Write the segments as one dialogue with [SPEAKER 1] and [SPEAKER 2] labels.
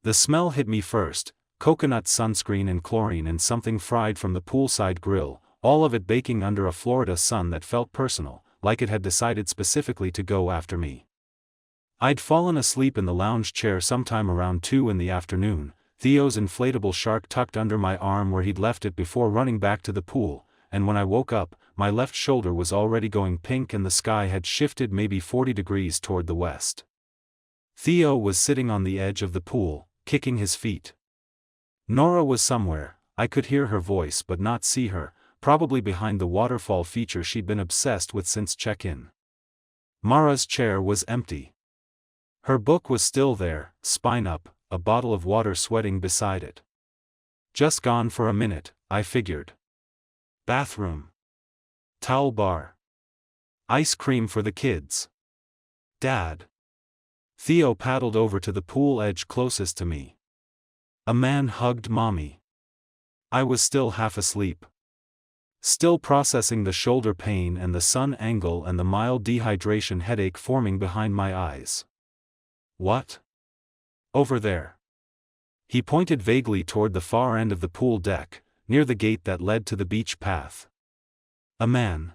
[SPEAKER 1] The smell hit me first: coconut sunscreen and chlorine and something fried from the poolside grill, all of it baking under a Florida sun that felt personal, like it had decided specifically to go after me. I'd fallen asleep in the lounge chair sometime around 2 in the afternoon, Theo's inflatable shark tucked under my arm where he'd left it before running back to the pool, and when I woke up, my left shoulder was already going pink and the sky had shifted maybe 40 degrees toward the west. Theo was sitting on the edge of the pool, kicking his feet. Nora was somewhere. I could hear her voice but not see her, probably behind the waterfall feature she'd been obsessed with since check-in. Mara's chair was empty. Her book was still there, spine up, a bottle of water sweating beside it. Just gone for a minute, I figured. Bathroom. Towel bar. Ice cream for the kids. Dad. Theo paddled over to the pool edge closest to me. A man hugged Mommy. I was still half asleep. Still processing the shoulder pain and the sun angle and the mild dehydration headache forming behind my eyes. What? Over there. He pointed vaguely toward the far end of the pool deck, near the gate that led to the beach path. A man.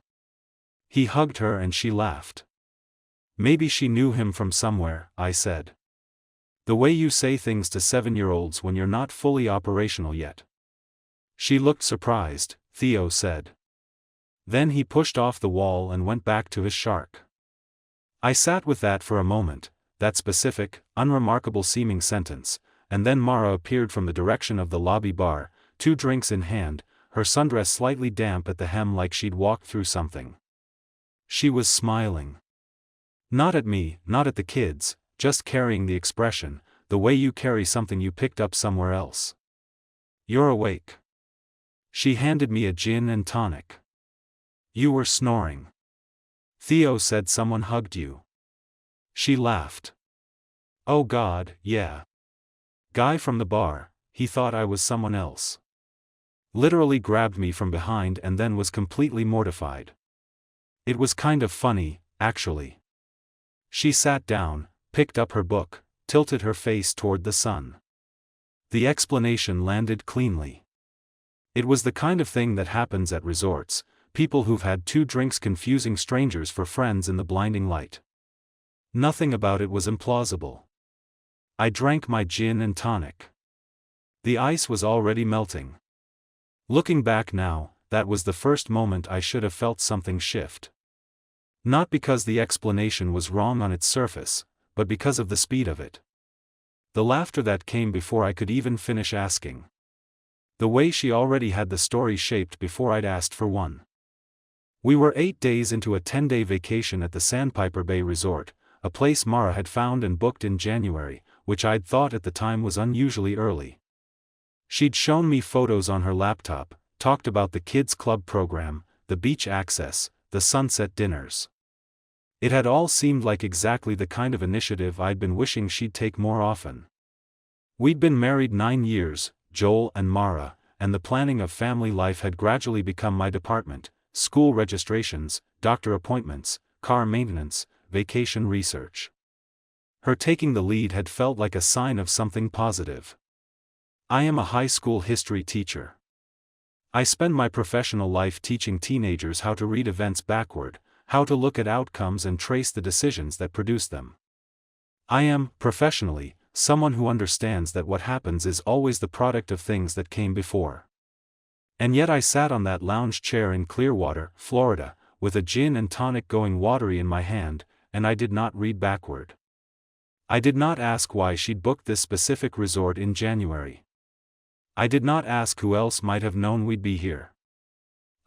[SPEAKER 1] He hugged her and she laughed. Maybe she knew him from somewhere, I said. The way you say things to 7-year-olds when you're not fully operational yet. She looked surprised, Theo said. Then he pushed off the wall and went back to his shark. I sat with that for a moment, that specific, unremarkable-seeming sentence, and then Mara appeared from the direction of the lobby bar, 2 drinks in hand, her sundress slightly damp at the hem like she'd walked through something. She was smiling. Not at me, not at the kids, just carrying the expression, the way you carry something you picked up somewhere else. You're awake. She handed me a gin and tonic. You were snoring. Theo said someone hugged you. She laughed. Oh God, yeah. Guy from the bar, he thought I was someone else. Literally grabbed me from behind and then was completely mortified. It was kind of funny, actually. She sat down, picked up her book, tilted her face toward the sun. The explanation landed cleanly. It was the kind of thing that happens at resorts, people who've had 2 drinks confusing strangers for friends in the blinding light. Nothing about it was implausible. I drank my gin and tonic. The ice was already melting. Looking back now, that was the first moment I should have felt something shift. Not because the explanation was wrong on its surface, but because of the speed of it. The laughter that came before I could even finish asking. The way she already had the story shaped before I'd asked for one. We were 8 days into a 10-day vacation at the Sandpiper Bay Resort, a place Mara had found and booked in January, which I'd thought at the time was unusually early. She'd shown me photos on her laptop, talked about the kids' club program, the beach access, the sunset dinners. It had all seemed like exactly the kind of initiative I'd been wishing she'd take more often. We'd been married 9 years, Joel and Mara, and the planning of family life had gradually become my department: school registrations, doctor appointments, car maintenance, vacation research. Her taking the lead had felt like a sign of something positive. I am a high school history teacher. I spend my professional life teaching teenagers how to read events backward, how to look at outcomes and trace the decisions that produce them. I am, professionally, someone who understands that what happens is always the product of things that came before. And yet I sat on that lounge chair in Clearwater, Florida, with a gin and tonic going watery in my hand, and I did not read backward. I did not ask why she'd booked this specific resort in January. I did not ask who else might have known we'd be here.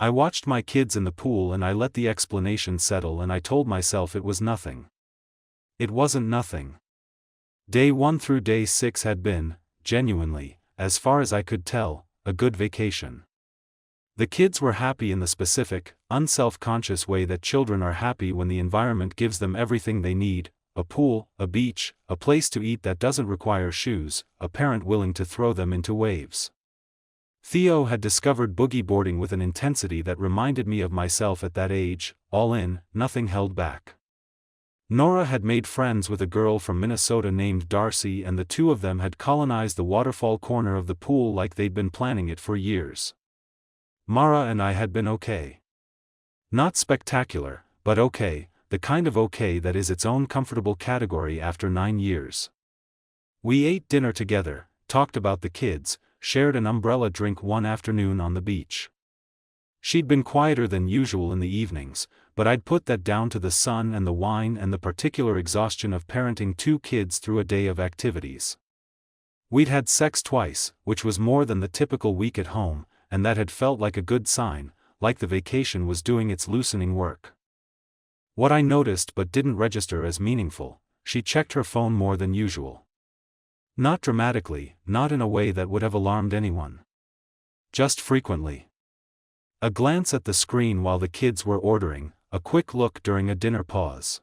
[SPEAKER 1] I watched my kids in the pool and I let the explanation settle and I told myself it was nothing. It wasn't nothing. Day 1 through day 6 had been, genuinely, as far as I could tell, a good vacation. The kids were happy in the specific, unself-conscious way that children are happy when the environment gives them everything they need: a pool, a beach, a place to eat that doesn't require shoes, a parent willing to throw them into waves. Theo had discovered boogie boarding with an intensity that reminded me of myself at that age, all in, nothing held back. Nora had made friends with a girl from Minnesota named Darcy, and the two of them had colonized the waterfall corner of the pool like they'd been planning it for years. Mara and I had been okay. Not spectacular, but okay, the kind of okay that is its own comfortable category after 9 years. We ate dinner together, talked about the kids, shared an umbrella drink one afternoon on the beach. She'd been quieter than usual in the evenings, but I'd put that down to the sun and the wine and the particular exhaustion of parenting 2 kids through a day of activities. We'd had sex twice, which was more than the typical week at home, and that had felt like a good sign, like the vacation was doing its loosening work. What I noticed but didn't register as meaningful, she checked her phone more than usual. Not dramatically, not in a way that would have alarmed anyone. Just frequently. A glance at the screen while the kids were ordering, a quick look during a dinner pause.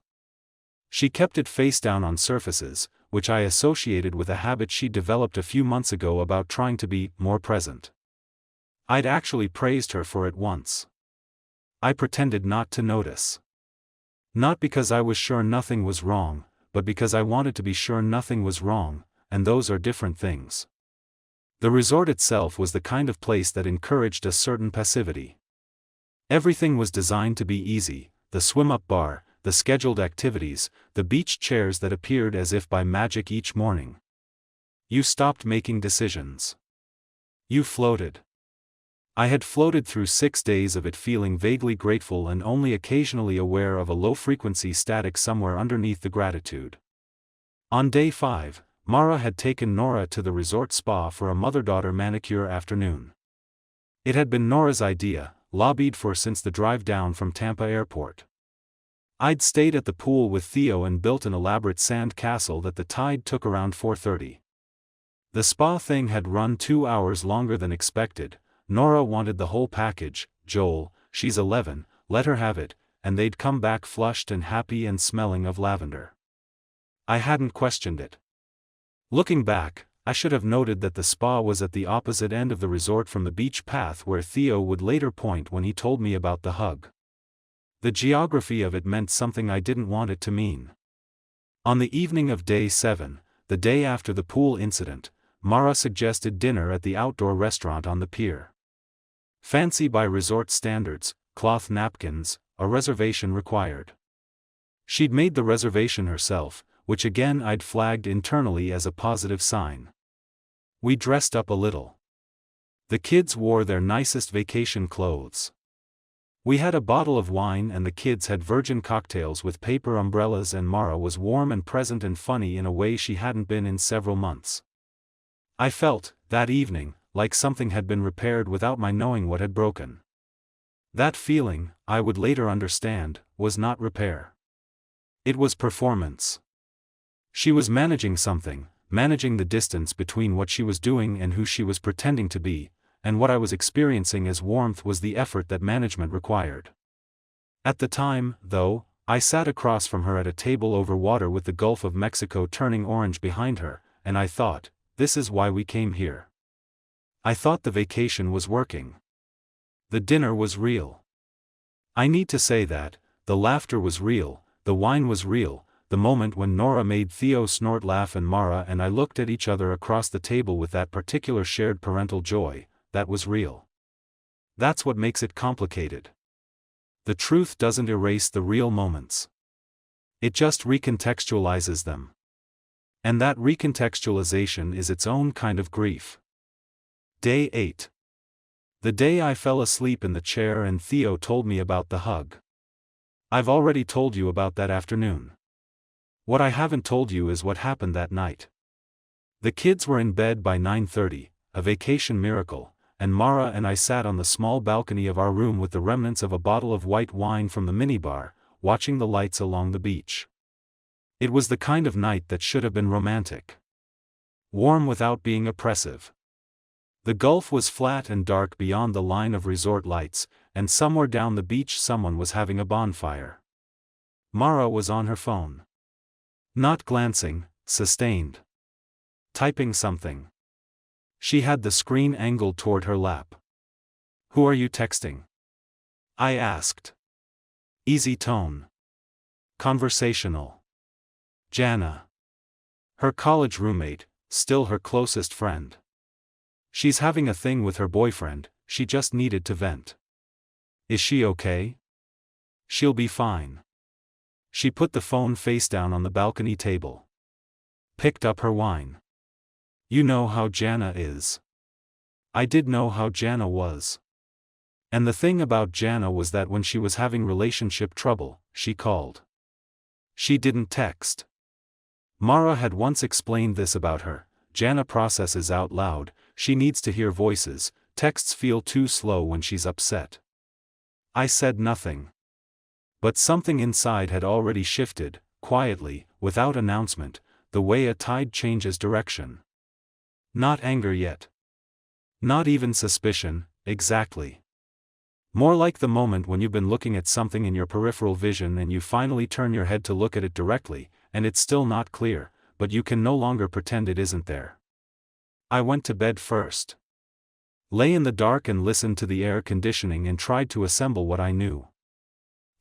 [SPEAKER 1] She kept it face down on surfaces, which I associated with a habit she developed a few months ago about trying to be more present. I'd actually praised her for it once. I pretended not to notice. Not because I was sure nothing was wrong, but because I wanted to be sure nothing was wrong, and those are different things. The resort itself was the kind of place that encouraged a certain passivity. Everything was designed to be easy: the swim-up bar, the scheduled activities, the beach chairs that appeared as if by magic each morning. You stopped making decisions. You floated. I had floated through 6 days of it feeling vaguely grateful and only occasionally aware of a low-frequency static somewhere underneath the gratitude. On day 5, Mara had taken Nora to the resort spa for a mother-daughter manicure afternoon. It had been Nora's idea, lobbied for since the drive down from Tampa Airport. I'd stayed at the pool with Theo and built an elaborate sand castle that the tide took around 4:30. The spa thing had run 2 hours longer than expected. Nora wanted the whole package. Joel, she's 11, let her have it, and they'd come back flushed and happy and smelling of lavender. I hadn't questioned it. Looking back, I should have noted that the spa was at the opposite end of the resort from the beach path where Theo would later point when he told me about the hug. The geography of it meant something I didn't want it to mean. On the evening of day 7, the day after the pool incident, Mara suggested dinner at the outdoor restaurant on the pier. Fancy by resort standards, cloth napkins, a reservation required. She'd made the reservation herself, which again I'd flagged internally as a positive sign. We dressed up a little. The kids wore their nicest vacation clothes. We had a bottle of wine and the kids had virgin cocktails with paper umbrellas, and Mara was warm and present and funny in a way she hadn't been in several months. I felt, that evening, like something had been repaired without my knowing what had broken. That feeling, I would later understand, was not repair. It was performance. She was managing something, managing the distance between what she was doing and who she was pretending to be, and what I was experiencing as warmth was the effort that management required. At the time, though, I sat across from her at a table over water with the Gulf of Mexico turning orange behind her, and I thought, this is why we came here. I thought the vacation was working. The dinner was real. I need to say that, the laughter was real, the wine was real, the moment when Nora made Theo snort laugh and Mara and I looked at each other across the table with that particular shared parental joy, that was real. That's what makes it complicated. The truth doesn't erase the real moments. It just recontextualizes them. And that recontextualization is its own kind of grief. Day 8. The day I fell asleep in the chair and Theo told me about the hug. I've already told you about that afternoon. What I haven't told you is what happened that night. The kids were in bed by 9:30, a vacation miracle, and Mara and I sat on the small balcony of our room with the remnants of a bottle of white wine from the minibar, watching the lights along the beach. It was the kind of night that should have been romantic. Warm without being oppressive. The Gulf was flat and dark beyond the line of resort lights, and somewhere down the beach someone was having a bonfire. Mara was on her phone. Not glancing, sustained. Typing something. She had the screen angled toward her lap. "Who are you texting?" I asked. Easy tone. Conversational. Jana. Her college roommate, still her closest friend. She's having a thing with her boyfriend, she just needed to vent. Is she okay? She'll be fine. She put the phone face down on the balcony table. Picked up her wine. You know how Jana is. I did know how Jana was. And the thing about Jana was that when she was having relationship trouble, she called. She didn't text. Mara had once explained this about her. Jana processes out loud, she needs to hear voices, texts feel too slow when she's upset. I said nothing. But something inside had already shifted, quietly, without announcement, the way a tide changes direction. Not anger yet. Not even suspicion, exactly. More like the moment when you've been looking at something in your peripheral vision and you finally turn your head to look at it directly, and it's still not clear, but you can no longer pretend it isn't there. I went to bed first. Lay in the dark and listened to the air conditioning and tried to assemble what I knew.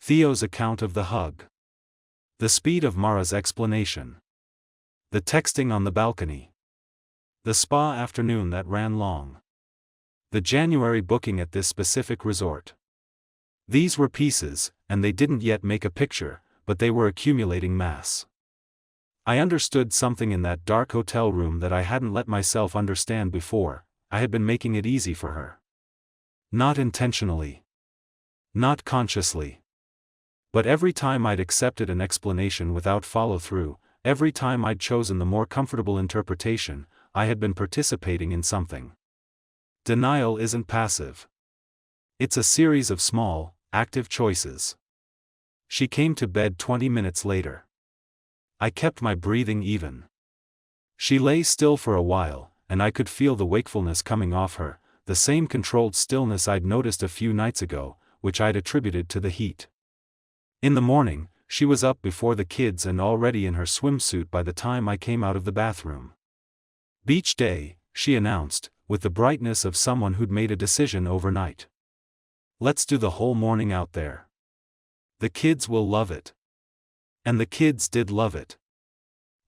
[SPEAKER 1] Theo's account of the hug. The speed of Mara's explanation. The texting on the balcony. The spa afternoon that ran long. The January booking at this specific resort. These were pieces, and they didn't yet make a picture, but they were accumulating mass. I understood something in that dark hotel room that I hadn't let myself understand before. I had been making it easy for her. Not intentionally. Not consciously. But every time I'd accepted an explanation without follow-through, every time I'd chosen the more comfortable interpretation, I had been participating in something. Denial isn't passive. It's a series of small, active choices. She came to bed 20 minutes later. I kept my breathing even. She lay still for a while, and I could feel the wakefulness coming off her, the same controlled stillness I'd noticed a few nights ago, which I'd attributed to the heat. In the morning, she was up before the kids and already in her swimsuit by the time I came out of the bathroom. Beach day, she announced, with the brightness of someone who'd made a decision overnight. Let's do the whole morning out there. The kids will love it. And the kids did love it.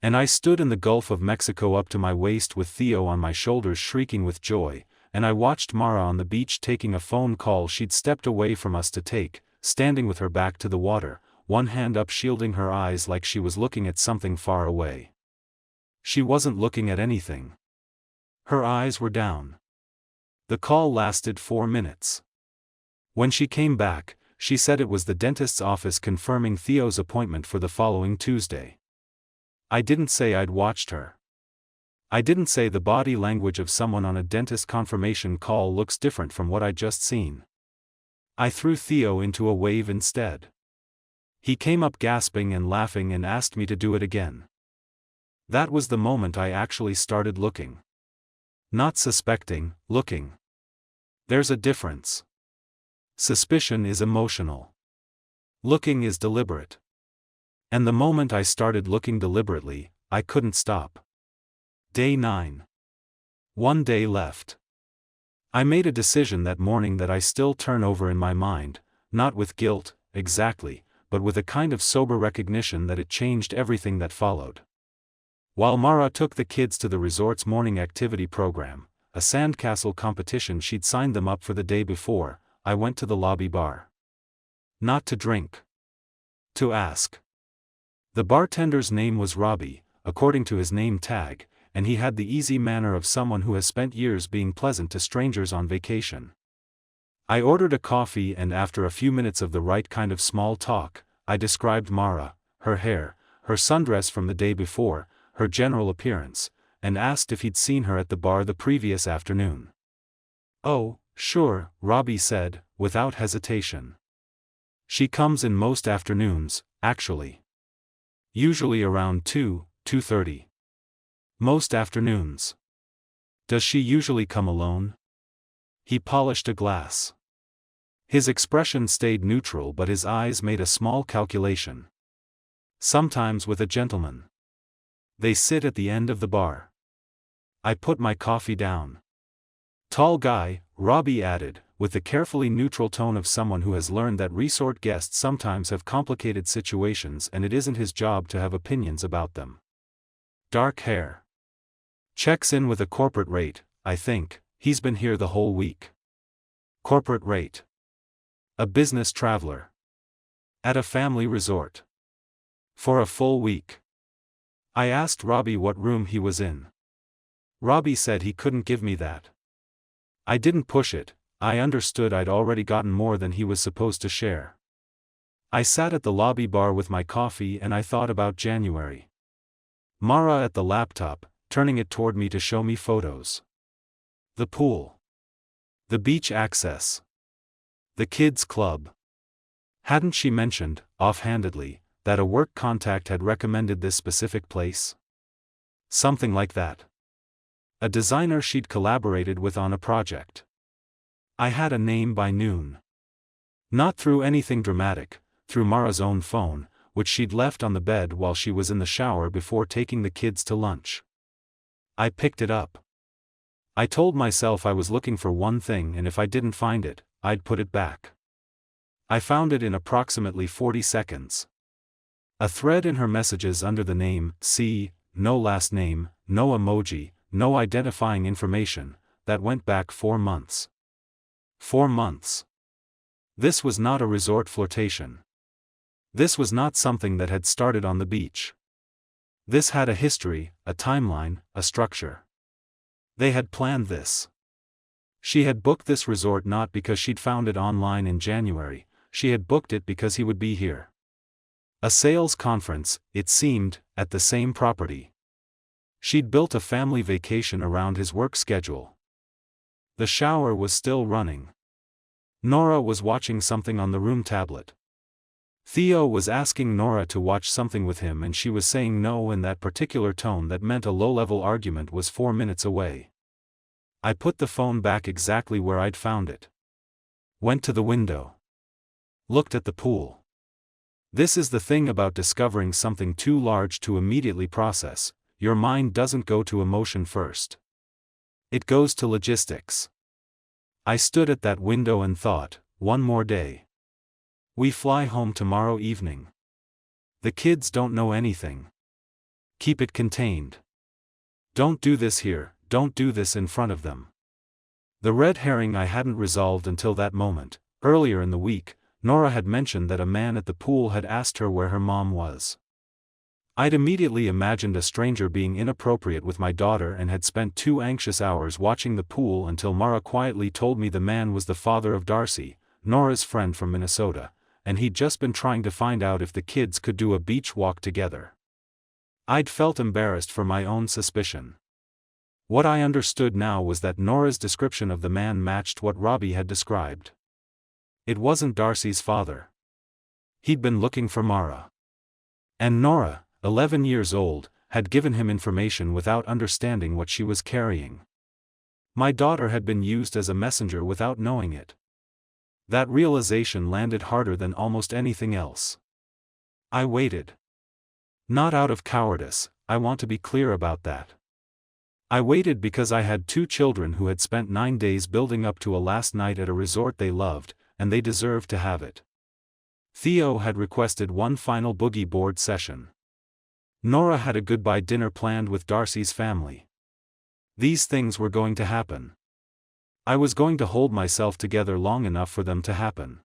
[SPEAKER 1] And I stood in the Gulf of Mexico up to my waist with Theo on my shoulders shrieking with joy, and I watched Mara on the beach taking a phone call she'd stepped away from us to take, standing with her back to the water, one hand up shielding her eyes like she was looking at something far away. She wasn't looking at anything. Her eyes were down. The call lasted 4 minutes. When she came back, she said it was the dentist's office confirming Theo's appointment for the following Tuesday. I didn't say I'd watched her. I didn't say the body language of someone on a dentist confirmation call looks different from what I'd just seen. I threw Theo into a wave instead. He came up gasping and laughing and asked me to do it again. That was the moment I actually started looking. Not suspecting, looking. There's a difference. Suspicion is emotional. Looking is deliberate. And the moment I started looking deliberately, I couldn't stop. Day 9. 1 day left. I made a decision that morning that I still turn over in my mind, not with guilt, exactly, but with a kind of sober recognition that it changed everything that followed. While Mara took the kids to the resort's morning activity program, a sandcastle competition she'd signed them up for the day before, I went to the lobby bar. Not to drink. To ask. The bartender's name was Robbie, according to his name tag, and he had the easy manner of someone who has spent years being pleasant to strangers on vacation. I ordered a coffee and after a few minutes of the right kind of small talk, I described Mara, her hair, her sundress from the day before, her general appearance, and asked if he'd seen her at the bar the previous afternoon. "Oh, sure," Robbie said, without hesitation. "She comes in most afternoons, actually. Usually around 2:30. Most afternoons." "Does she usually come alone?" He polished a glass. His expression stayed neutral but his eyes made a small calculation. "Sometimes with a gentleman. They sit at the end of the bar." I put my coffee down. "Tall guy," Robbie added, with the carefully neutral tone of someone who has learned that resort guests sometimes have complicated situations and it isn't his job to have opinions about them. Dark hair. Checks in with a corporate rate, I think. He's been here the whole week. Corporate rate. A business traveler. At a family resort. For a full week. I asked Robbie what room he was in. Robbie said he couldn't give me that. I didn't push it. I understood I'd already gotten more than he was supposed to share. I sat at the lobby bar with my coffee and I thought about January. Mara at the laptop, turning it toward me to show me photos. The pool. The beach access. The kids' club. Hadn't she mentioned, offhandedly, that a work contact had recommended this specific place? Something like that. A designer she'd collaborated with on a project. I had a name by noon. Not through anything dramatic, through Mara's own phone, which she'd left on the bed while she was in the shower before taking the kids to lunch. I picked it up. I told myself I was looking for one thing and if I didn't find it, I'd put it back. I found it in approximately 40 seconds. A thread in her messages under the name, C, no last name, no emoji, no identifying information, that went back 4 months. 4 months. This was not a resort flirtation. This was not something that had started on the beach. This had a history, a timeline, a structure. They had planned this. She had booked this resort not because she'd found it online in January, she had booked it because he would be here. A sales conference, it seemed, at the same property. She'd built a family vacation around his work schedule. The shower was still running. Nora was watching something on the room tablet. Theo was asking Nora to watch something with him and she was saying no in that particular tone that meant a low-level argument was 4 minutes away. I put the phone back exactly where I'd found it. Went to the window. Looked at the pool. This is the thing about discovering something too large to immediately process, your mind doesn't go to emotion first. It goes to logistics. I stood at that window and thought, one more day. We fly home tomorrow evening. The kids don't know anything. Keep it contained. Don't do this here, don't do this in front of them. The red herring I hadn't resolved until that moment. Earlier in the week, Nora had mentioned that a man at the pool had asked her where her mom was. I'd immediately imagined a stranger being inappropriate with my daughter and had spent 2 anxious hours watching the pool until Mara quietly told me the man was the father of Darcy, Nora's friend from Minnesota, and he'd just been trying to find out if the kids could do a beach walk together. I'd felt embarrassed for my own suspicion. What I understood now was that Nora's description of the man matched what Robbie had described. It wasn't Darcy's father. He'd been looking for Mara. And Nora, 11 years old, had given him information without understanding what she was carrying. My daughter had been used as a messenger without knowing it. That realization landed harder than almost anything else. I waited. Not out of cowardice, I want to be clear about that. I waited because I had 2 children who had spent 9 days building up to a last night at a resort they loved, and they deserved to have it. Theo had requested one final boogie board session. Nora had a goodbye dinner planned with Darcy's family. These things were going to happen. I was going to hold myself together long enough for them to happen.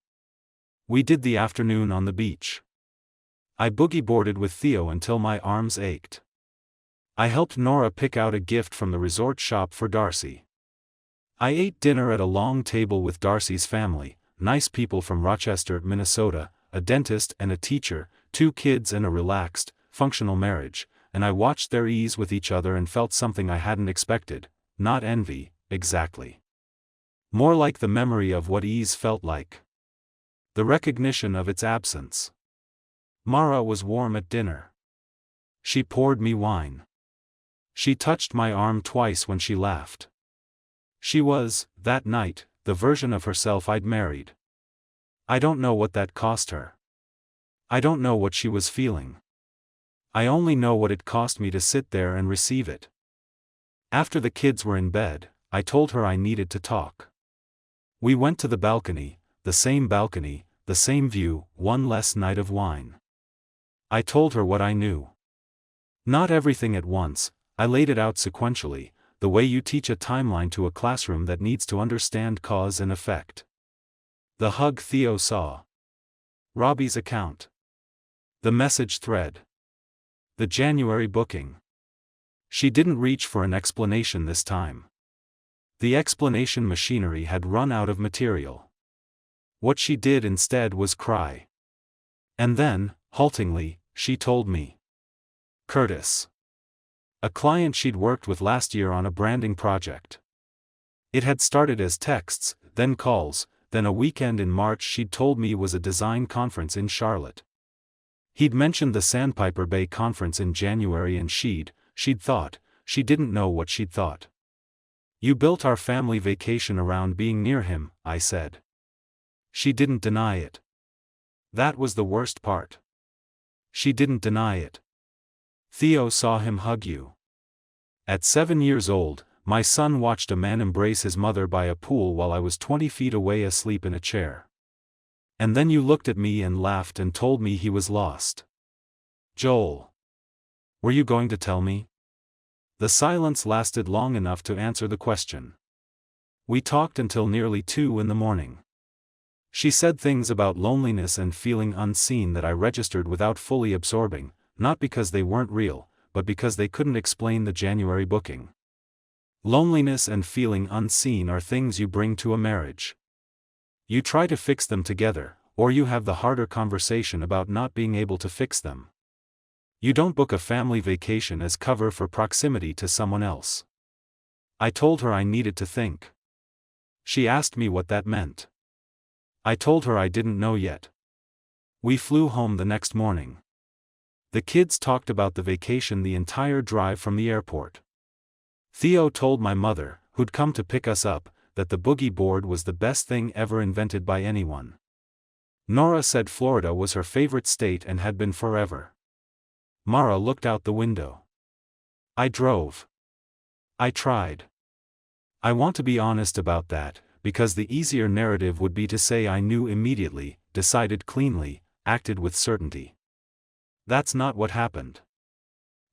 [SPEAKER 1] We did the afternoon on the beach. I boogie boarded with Theo until my arms ached. I helped Nora pick out a gift from the resort shop for Darcy. I ate dinner at a long table with Darcy's family, nice people from Rochester, Minnesota, a dentist and a teacher, 2 kids and a relaxed, functional marriage, and I watched their ease with each other and felt something I hadn't expected, not envy, exactly. More like the memory of what ease felt like. The recognition of its absence. Mara was warm at dinner. She poured me wine. She touched my arm twice when she laughed. She was, that night, the version of herself I'd married. I don't know what that cost her. I don't know what she was feeling. I only know what it cost me to sit there and receive it. After the kids were in bed, I told her I needed to talk. We went to the balcony, the same view, one less night of wine. I told her what I knew. Not everything at once, I laid it out sequentially, the way you teach a timeline to a classroom that needs to understand cause and effect. The hug Theo saw. Robbie's account. The message thread. The January booking. She didn't reach for an explanation this time. The explanation machinery had run out of material. What she did instead was cry. And then, haltingly, she told me. Curtis. A client she'd worked with last year on a branding project. It had started as texts, then calls, then a weekend in March she'd told me was a design conference in Charlotte. He'd mentioned the Sandpiper Bay conference in January and she'd thought, she didn't know what she'd thought. You built our family vacation around being near him, I said. She didn't deny it. That was the worst part. She didn't deny it. Theo saw him hug you. At 7 years old, my son watched a man embrace his mother by a pool while I was 20 feet away asleep in a chair. And then you looked at me and laughed and told me he was lost. Joel. Were you going to tell me? The silence lasted long enough to answer the question. We talked until nearly 2 in the morning. She said things about loneliness and feeling unseen that I registered without fully absorbing, not because they weren't real, but because they couldn't explain the January booking. Loneliness and feeling unseen are things you bring to a marriage. You try to fix them together, or you have the harder conversation about not being able to fix them. You don't book a family vacation as cover for proximity to someone else. I told her I needed to think. She asked me what that meant. I told her I didn't know yet. We flew home the next morning. The kids talked about the vacation the entire drive from the airport. Theo told my mother, who'd come to pick us up, that the boogie board was the best thing ever invented by anyone. Nora said Florida was her favorite state and had been forever. Mara looked out the window. I drove. I tried. I want to be honest about that, because the easier narrative would be to say I knew immediately, decided cleanly, acted with certainty. That's not what happened.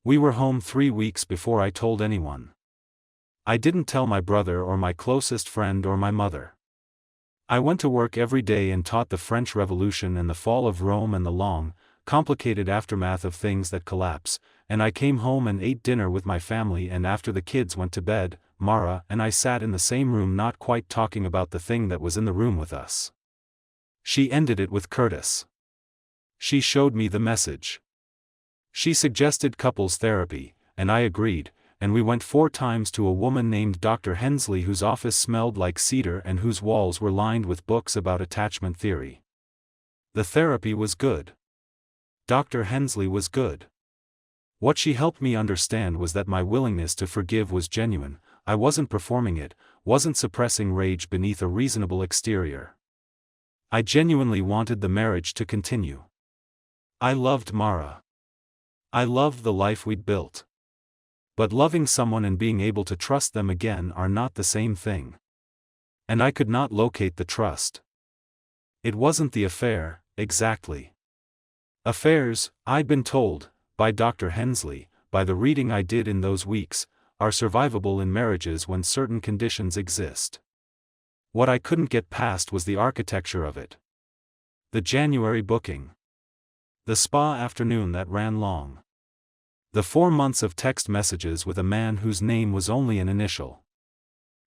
[SPEAKER 1] We were home 3 weeks before I told anyone. I didn't tell my brother or my closest friend or my mother. I went to work every day and taught the French Revolution and the fall of Rome and the long, complicated aftermath of things that collapse, and I came home and ate dinner with my family, and after the kids went to bed, Mara and I sat in the same room not quite talking about the thing that was in the room with us. She ended it with Curtis. She showed me the message. She suggested couples therapy, and I agreed, and we went 4 times to a woman named Dr. Hensley whose office smelled like cedar and whose walls were lined with books about attachment theory. The therapy was good. Dr. Hensley was good. What she helped me understand was that my willingness to forgive was genuine. I wasn't performing it, wasn't suppressing rage beneath a reasonable exterior. I genuinely wanted the marriage to continue. I loved Mara. I loved the life we'd built. But loving someone and being able to trust them again are not the same thing. And I could not locate the trust. It wasn't the affair, exactly. Affairs, I'd been told, by Dr. Hensley, by the reading I did in those weeks, are survivable in marriages when certain conditions exist. What I couldn't get past was the architecture of it. The January booking. The spa afternoon that ran long. The 4 months of text messages with a man whose name was only an initial.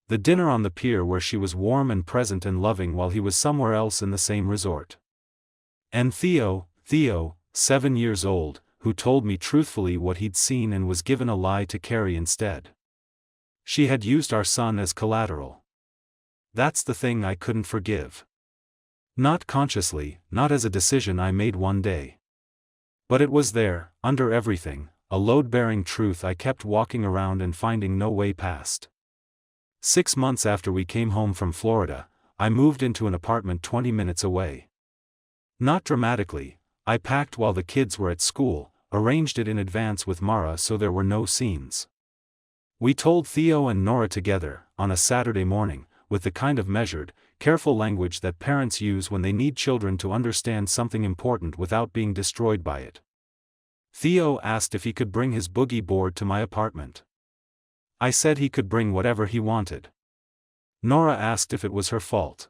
[SPEAKER 1] The dinner on the pier where she was warm and present and loving while he was somewhere else in the same resort. And Theo, 7 years old, who told me truthfully what he'd seen and was given a lie to carry instead. She had used our son as collateral. That's the thing I couldn't forgive. Not consciously, not as a decision I made one day. But it was there, under everything, a load-bearing truth I kept walking around and finding no way past. 6 months after we came home from Florida, I moved into an apartment 20 minutes away. Not dramatically, I packed while the kids were at school, arranged it in advance with Mara so there were no scenes. We told Theo and Nora together, on a Saturday morning, with the kind of measured, careful language that parents use when they need children to understand something important without being destroyed by it. Theo asked if he could bring his boogie board to my apartment. I said he could bring whatever he wanted. Nora asked if it was her fault.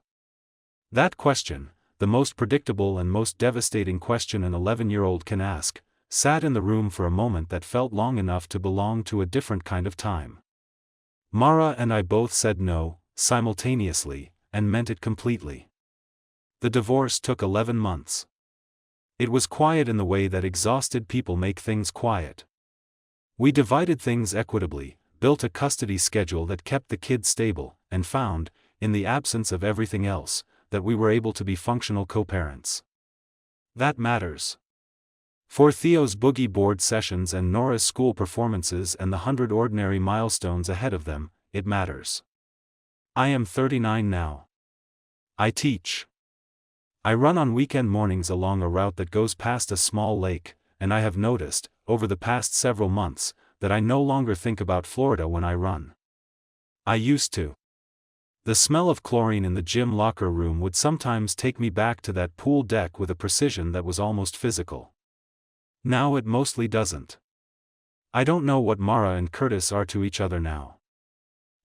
[SPEAKER 1] That question, the most predictable and most devastating question an 11-year-old can ask, sat in the room for a moment that felt long enough to belong to a different kind of time. Mara and I both said no, simultaneously, and meant it completely. The divorce took 11 months. It was quiet in the way that exhausted people make things quiet. We divided things equitably, built a custody schedule that kept the kids stable, and found, in the absence of everything else, that we were able to be functional co-parents. That matters. For Theo's boogie board sessions and Nora's school performances and the 100 ordinary milestones ahead of them, it matters. I am 39 now. I teach. I run on weekend mornings along a route that goes past a small lake, and I have noticed, over the past several months, that I no longer think about Florida when I run. I used to. The smell of chlorine in the gym locker room would sometimes take me back to that pool deck with a precision that was almost physical. Now it mostly doesn't. I don't know what Mara and Curtis are to each other now.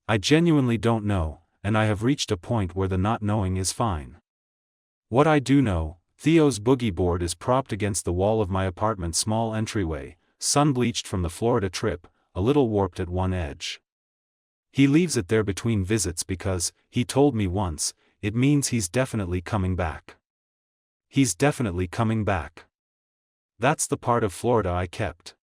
[SPEAKER 1] I genuinely don't know, and I have reached a point where the not knowing is fine. What I do know, Theo's boogie board is propped against the wall of my apartment's small entryway, sun-bleached from the Florida trip, a little warped at one edge. He leaves it there between visits because, he told me once, it means he's definitely coming back. He's definitely coming back. That's the part of Florida I kept.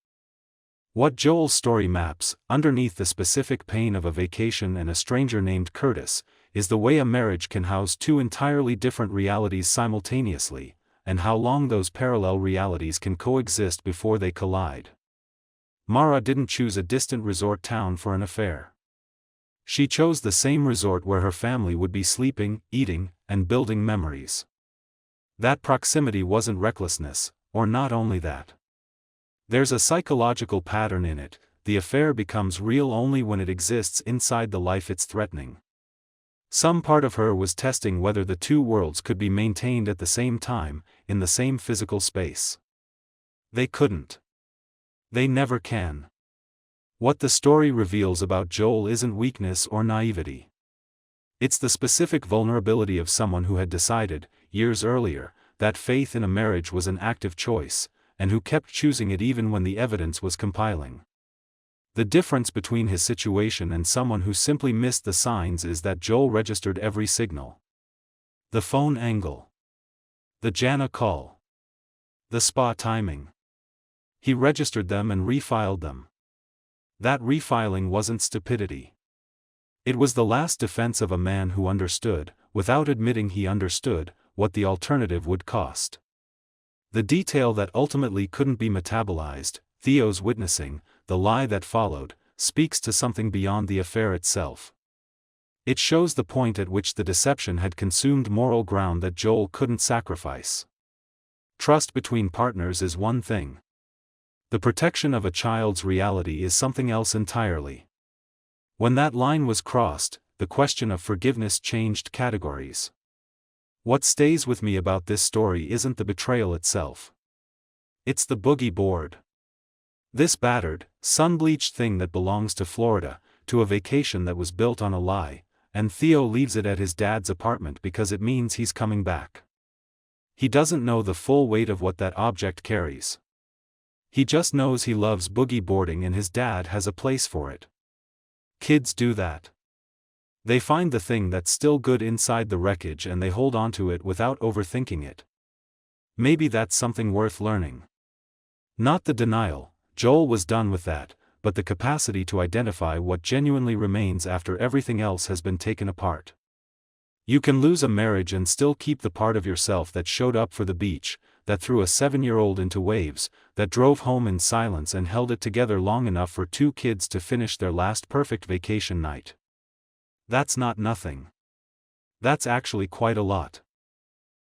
[SPEAKER 1] What Joel's story maps, underneath the specific pain of a vacation and a stranger named Curtis, is the way a marriage can house two entirely different realities simultaneously, and how long those parallel realities can coexist before they collide. Mara didn't choose a distant resort town for an affair. She chose the same resort where her family would be sleeping, eating, and building memories. That proximity wasn't recklessness, or not only that. There's a psychological pattern in it. The affair becomes real only when it exists inside the life it's threatening. Some part of her was testing whether the two worlds could be maintained at the same time, in the same physical space. They couldn't. They never can. What the story reveals about Joel isn't weakness or naivety. It's the specific vulnerability of someone who had decided, years earlier, that faith in a marriage was an active choice, and who kept choosing it even when the evidence was compiling. The difference between his situation and someone who simply missed the signs is that Joel registered every signal. The phone angle. The Jana call. The spa timing. He registered them and refiled them. That refiling wasn't stupidity. It was the last defense of a man who understood, without admitting he understood, what the alternative would cost. The detail that ultimately couldn't be metabolized, Theo's witnessing, the lie that followed, speaks to something beyond the affair itself. It shows the point at which the deception had consumed moral ground that Joel couldn't sacrifice. Trust between partners is one thing. The protection of a child's reality is something else entirely. When that line was crossed, the question of forgiveness changed categories. What stays with me about this story isn't the betrayal itself. It's the boogie board. This battered, sun-bleached thing that belongs to Florida, to a vacation that was built on a lie, and Theo leaves it at his dad's apartment because it means he's coming back. He doesn't know the full weight of what that object carries. He just knows he loves boogie boarding and his dad has a place for it. Kids do that. They find the thing that's still good inside the wreckage and they hold on to it without overthinking it. Maybe that's something worth learning. Not the denial, Joel was done with that, but the capacity to identify what genuinely remains after everything else has been taken apart. You can lose a marriage and still keep the part of yourself that showed up for the beach, that threw a 7-year-old into waves, that drove home in silence and held it together long enough for 2 kids to finish their last perfect vacation night. That's not nothing. That's actually quite a lot.